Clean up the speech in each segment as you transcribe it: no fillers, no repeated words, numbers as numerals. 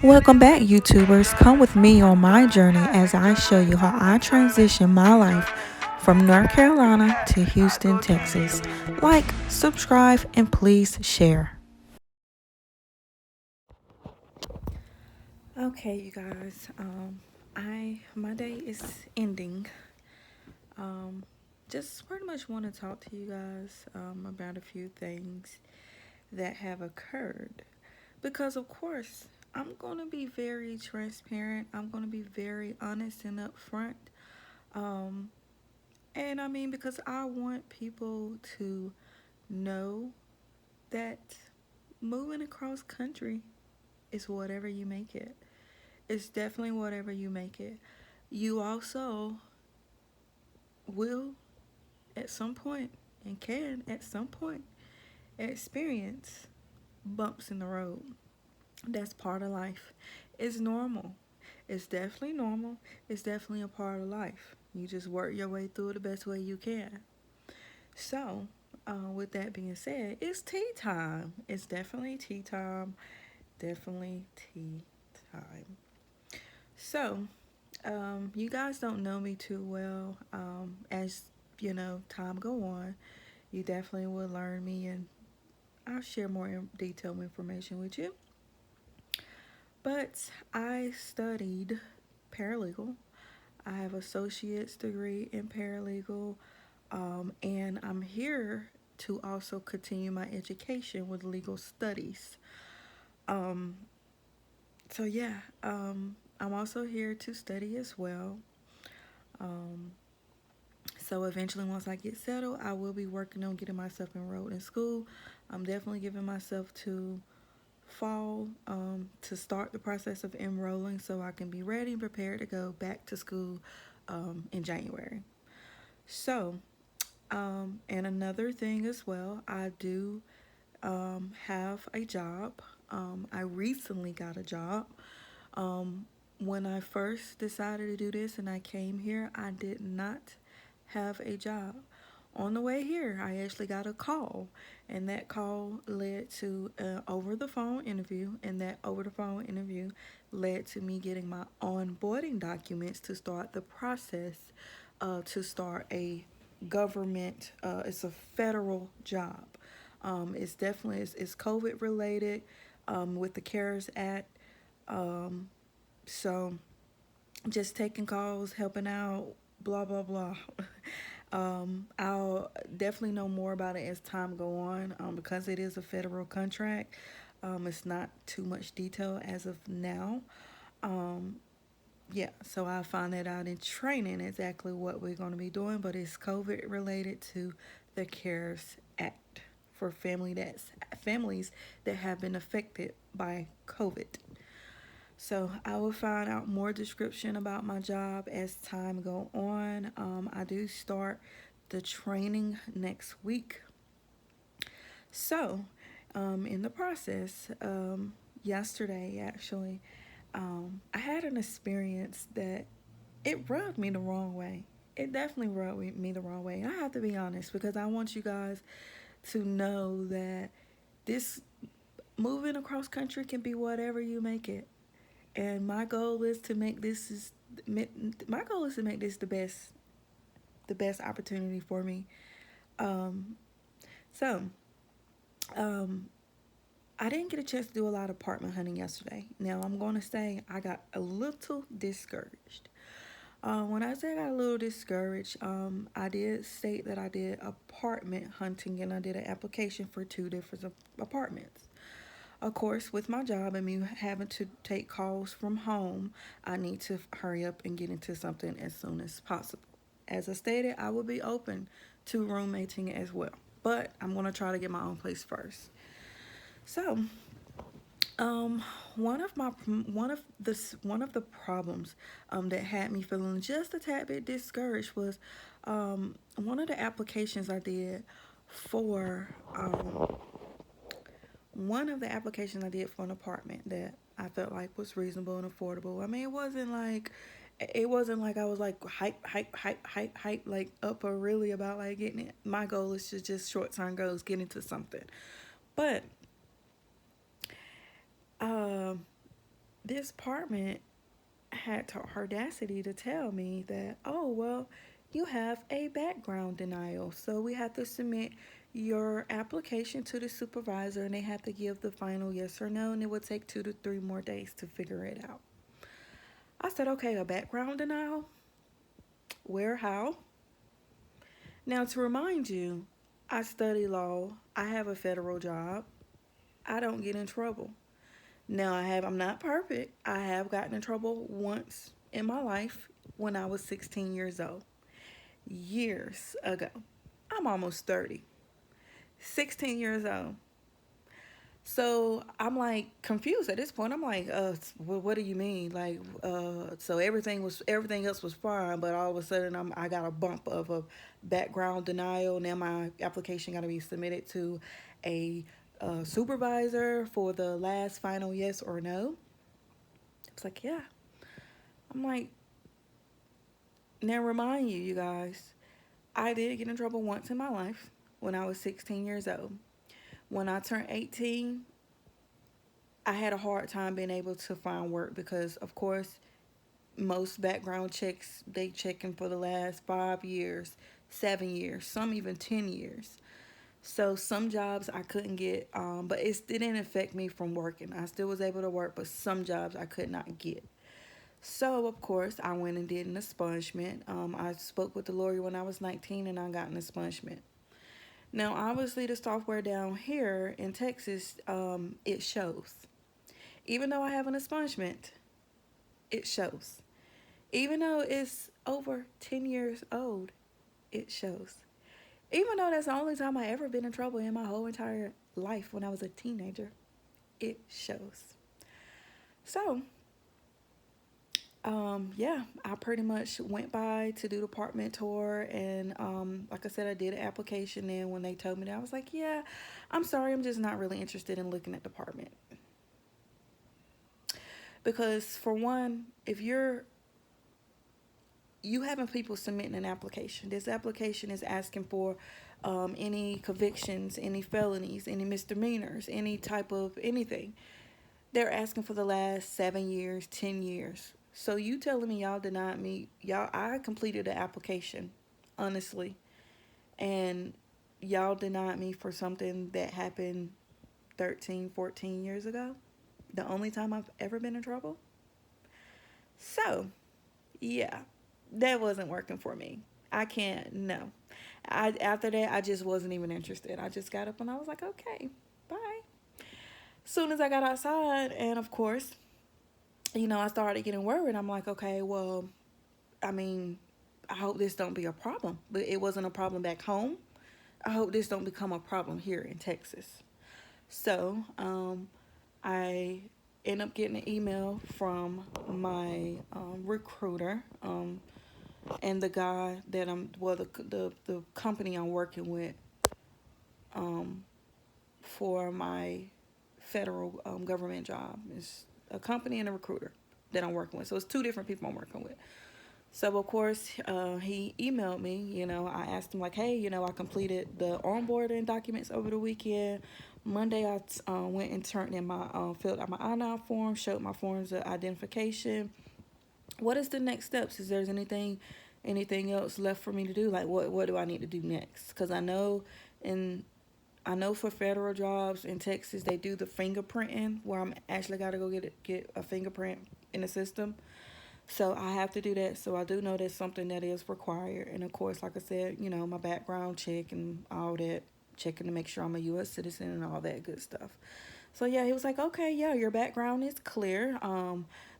Welcome back, YouTubers. Come with me on my journey as I show you how I transition my life from North Carolina to Houston, Texas. Like, subscribe, and please share. Okay, you guys. My day is ending. Um, just pretty much want to talk to you guys about a few things that have occurred. Because, of course, I'm going to be very transparent. I'm going to be very honest and upfront. Um, and I mean, because I want people to know that moving across country is whatever you make it. It's definitely whatever you make it. You also will, at some point, and can, at some point, experience bumps in the road. That's part of life. It's normal. It's definitely normal. It's definitely a part of life. You just work your way through it the best way you can. So, with that being said, it's tea time. It's definitely tea time. Definitely tea time. So, you guys don't know me too well. As you know, time go on, you definitely will learn me, and I'll share more detailed information with you. But I studied paralegal. I have associate's degree in paralegal, and I'm here to also continue my education with legal studies. Um, so yeah, I'm also here to study as well. Um, so eventually, once I get settled, I will be working on getting myself enrolled in school. I'm definitely giving myself to fall to start the process of enrolling so I can be ready and prepared to go back to school in January. So, and another thing as well, I do have a job. I recently got a job. Um, when I first decided to do this and I came here, I did not have a job. On the way here, I actually got a call, and that call led to an over the phone interview, and that over the phone interview led to me getting my onboarding documents to start the process to start a government, it's a federal job. It's definitely it's COVID related with the CARES Act. Um, so just taking calls, helping out, blah blah blah. I'll definitely know more about it as time go on because it is a federal contract. It's not too much detail as of now. Um, yeah, so I'll find that out in training exactly what we're going to be doing, but it's COVID related to the CARES Act for families that have been affected by COVID. So I will find out more description about my job as time go on. I do start the training next week. So, in the process, yesterday actually, I had an experience that it rubbed me the wrong way. It definitely rubbed me the wrong way. I have to be honest because I want you guys to know that this moving across country can be whatever you make it. And my goal is to make this the best opportunity for me. Um, so um, I didn't get a chance to do a lot of apartment hunting yesterday. Now I'm going to say I got a little discouraged. When I say I got a little discouraged, I did state that I did apartment hunting and I did an application for two different apartments. Of course, with my job and me having to take calls from home, I need to hurry up and get into something as soon as possible. As I stated, I will be open to roommating as well, but I'm going to try to get my own place first. So, um, one of the problems that had me feeling just a tad bit discouraged was one of the applications I did for one of the applications I did for an apartment that I felt like was reasonable and affordable. I mean, it wasn't like I was like hype, like up or really about like getting it. My goal is to just short term goals, get into something. But um, this department had the audacity to tell me that, oh, well, you have a background denial. So we have to submit your application to the supervisor and they have to give the final yes or no, and it would take 2 to 3 more days to figure it out. I said, okay, a background denial? Where, how? Now, to remind you, I study law, I have a federal job, I don't get in trouble. Now, I'm not perfect. I have gotten in trouble once in my life when I was 16 years old. Years ago. I'm almost 30. 16 years old. So I'm like confused at this point. I'm like, what do you mean? Like, so everything else was fine, but all of a sudden I got a bump of a background denial. Now my application got to be submitted to a supervisor for the last final yes or no. It's like, yeah. I'm like, now remind you guys, I did get in trouble once in my life when I was 16 years old. When I turned 18, I had a hard time being able to find work because, of course, most background checks, they checking for the last 5 years, 7 years, some even 10 years. So some jobs I couldn't get, but it didn't affect me from working. I still was able to work, but some jobs I could not get. So, of course, I went and did an expungement. I spoke with the lawyer when I was 19 and I got an expungement. Now, obviously, the software down here in Texas, it shows. Even though I have an expungement, it shows. Even though it's over 10 years old, it shows. Even though that's the only time I ever been in trouble in my whole entire life when I was a teenager, it shows. So, yeah, I pretty much went by to do the apartment tour, and like I said, I did an application. And when they told me that, I was like, yeah, I'm sorry, I'm just not really interested in looking at the apartment. Because for one, if you having people submitting an application, this application is asking for any convictions, any felonies, any misdemeanors, any type of anything. They're asking for the last 7 years, 10 years. So you telling me y'all denied me? Y'all, I completed the application, honestly, and y'all denied me for something that happened 13, 14 years ago. The only time I've ever been in trouble. So, yeah, that wasn't working for me. I can't, no. After that, I just wasn't even interested. I just got up and I was like, okay, bye. Soon as I got outside, and of course, I started getting worried. I'm like, okay, well, I mean, I hope this don't be a problem. But it wasn't a problem back home. I hope this don't become a problem here in Texas. So, I end up getting an email from my recruiter, and the guy that the company I'm working with, for my federal government job. Is a company and a recruiter that I'm working with. So it's two different people I'm working with. So of course, he emailed me. I asked him like, hey, I completed the onboarding documents over the weekend. Monday, I went and turned in my filled out my I-9 form, showed my forms of identification. What is the next steps? Is there anything else left for me to do? Like, what do I need to do next? Because I know for federal jobs in Texas, they do the fingerprinting where I'm actually got to go get a fingerprint in the system. So I have to do that. So I do know that's something that is required. And of course, like I said, my background check and all that, checking to make sure I'm a U.S. citizen and all that good stuff. So yeah, he was like, okay, yeah, your background is clear.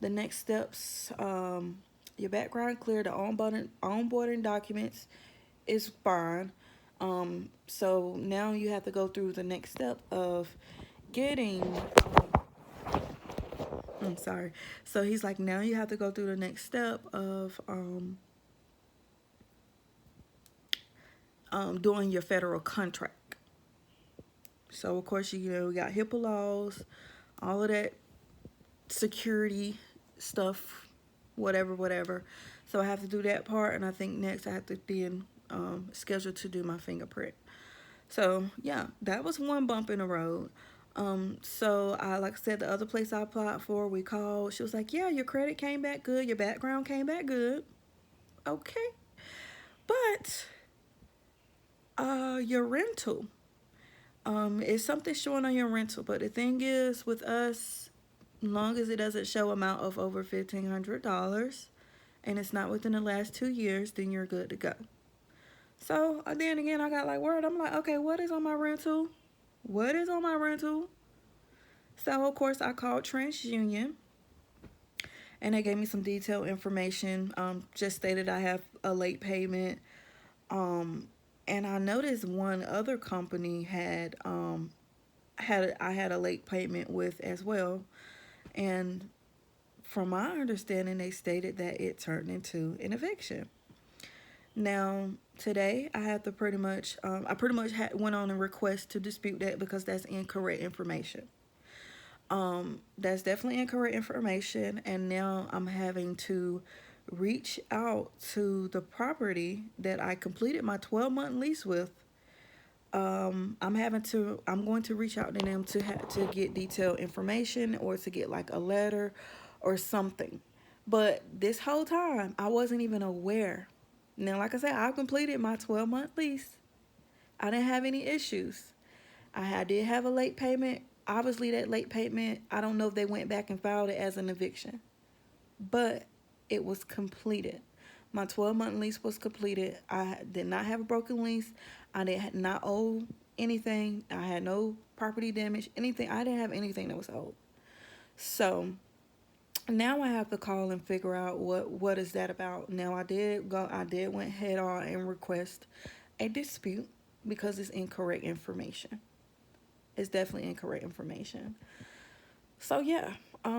The next steps, your background clear, the onboarding documents is fine. So now you have to go through the next step of getting I'm sorry. So he's like, now you have to go through the next step of doing your federal contract. So of course, we got HIPAA laws, all of that security stuff, whatever. So I have to do that part, and I think next I have to then schedule to do my fingerprint. So yeah, that was one bump in the road. So I, like I said, the other place I applied for, we called. She was like, "Yeah, your credit came back good. Your background came back good. Okay, but your rental, is something showing on your rental. But the thing is, with us, long as it doesn't show amount of over $1,500, and it's not within the last 2 years, then you're good to go." So then again, I got like word. I'm like, okay, what is on my rental? What is on my rental? So of course I called TransUnion, and they gave me some detailed information. Just stated I have a late payment. Um, and I noticed one other company had a late payment with as well. And from my understanding, they stated that it turned into an eviction. Now today, I had to pretty much went on a request to dispute that because that's incorrect information. That's definitely incorrect information, and now I'm having to reach out to the property that I completed my 12-month lease with. I'm going to reach out to them to get detailed information or to get like a letter or something. But this whole time, I wasn't even aware. Now, like I said, I completed my 12-month lease. I didn't have any issues. Did have a late payment. Obviously, that late payment, I don't know if they went back and filed it as an eviction, but it was completed. My 12-month lease was completed. I did not have a broken lease. I did not owe anything. I had no property damage, anything. I didn't have anything that was owed. So now I have to call and figure out what is that about. Now I did went head on and request a dispute because it's incorrect information. It's definitely incorrect information. So yeah,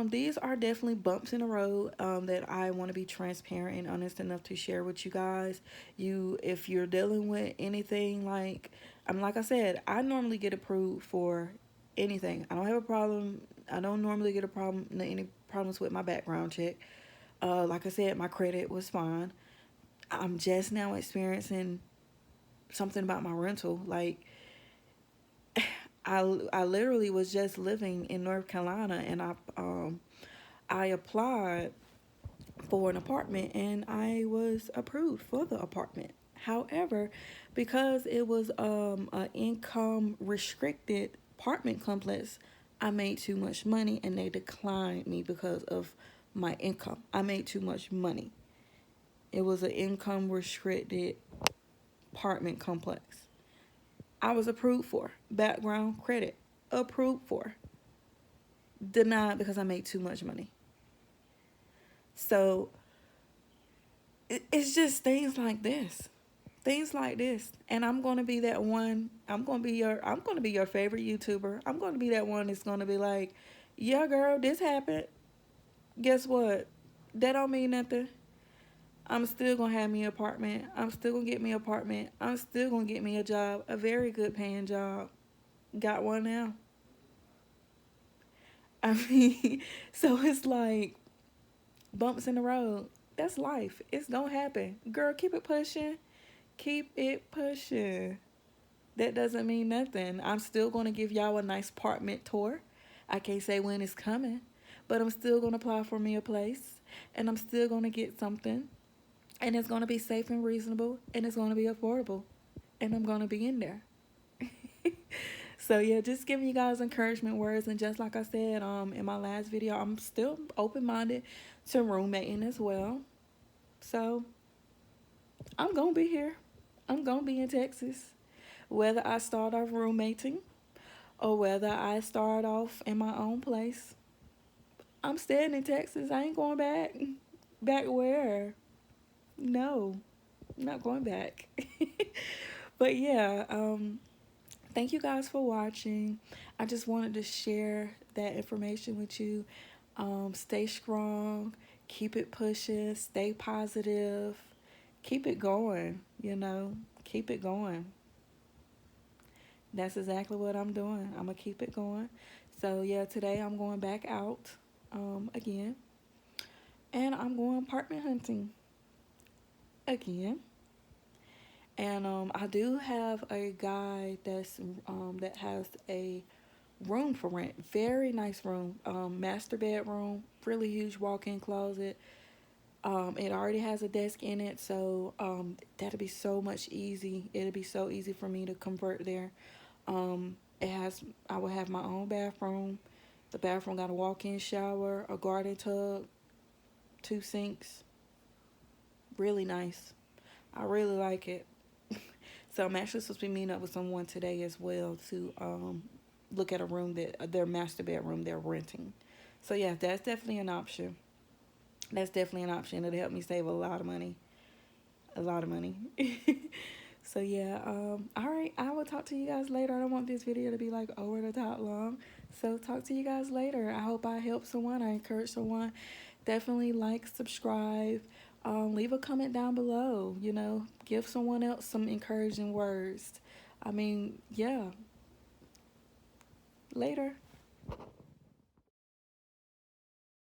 these are definitely bumps in the road that I want to be transparent and honest enough to share with you guys. If you're dealing with anything like I said, I normally get approved for anything. I don't have a problem. I don't normally get any problems with my background check. Like I said, my credit was fine. I'm just now experiencing something about my rental. Like I literally was just living in North Carolina, and I applied for an apartment and I was approved for the apartment. However, because it was an income restricted apartment complex, I made too much money and they declined me because of my income. I made too much money. It was an income restricted apartment complex. I was approved for background credit, approved for, denied because I made too much money. So it's just things like this, and I'm going to be that one. I'm going to be your favorite YouTuber. I'm going to be that one that's going to be like, yeah girl, this happened. Guess what? That don't mean nothing. I'm still going to have me an apartment. I'm still going to get me an apartment. I'm still going to get me a job, a very good paying job. Got one now. I mean, so it's like bumps in the road. That's life. It's going to happen. Girl, keep it pushing. Keep it pushing. That doesn't mean nothing. I'm still going to give y'all a nice apartment tour. I can't say when it's coming, but I'm still going to apply for me a place, and I'm still going to get something, and it's going to be safe and reasonable, and it's going to be affordable, and I'm going to be in there. So yeah, just giving you guys encouragement words, and just like I said in my last video, I'm still open-minded to roommating as well. So I'm going to be here. I'm going to be in Texas. Whether I start off roommating or whether I start off in my own place, I'm staying in Texas. I ain't going back. Back where? No, I'm not going back. But yeah, thank you guys for watching. I just wanted to share that information with you. Stay strong, keep it pushing, stay positive, keep it going, keep it going. That's exactly what I'm doing. I'm going to keep it going. So, yeah, today I'm going back out again. And I'm going apartment hunting again. And I do have a guy that has a room for rent. Very nice room. Master bedroom, really huge walk-in closet. It already has a desk in it, so that'll be so much easy. It'll be so easy for me to convert there. It has. I will have my own bathroom. The bathroom got a walk-in shower, a garden tub, two sinks. Really nice. I really like it. So I'm actually supposed to be meeting up with someone today as well to look at a room that their master bedroom they're renting. So yeah, that's definitely an option. That's definitely an option. It'll help me save a lot of money. A lot of money. So yeah, all right. I will talk to you guys later. I don't want this video to be like over the top long. So talk to you guys later. I hope I help someone. I encourage someone. Definitely like, subscribe, leave a comment down below. Give someone else some encouraging words. I mean, yeah. Later.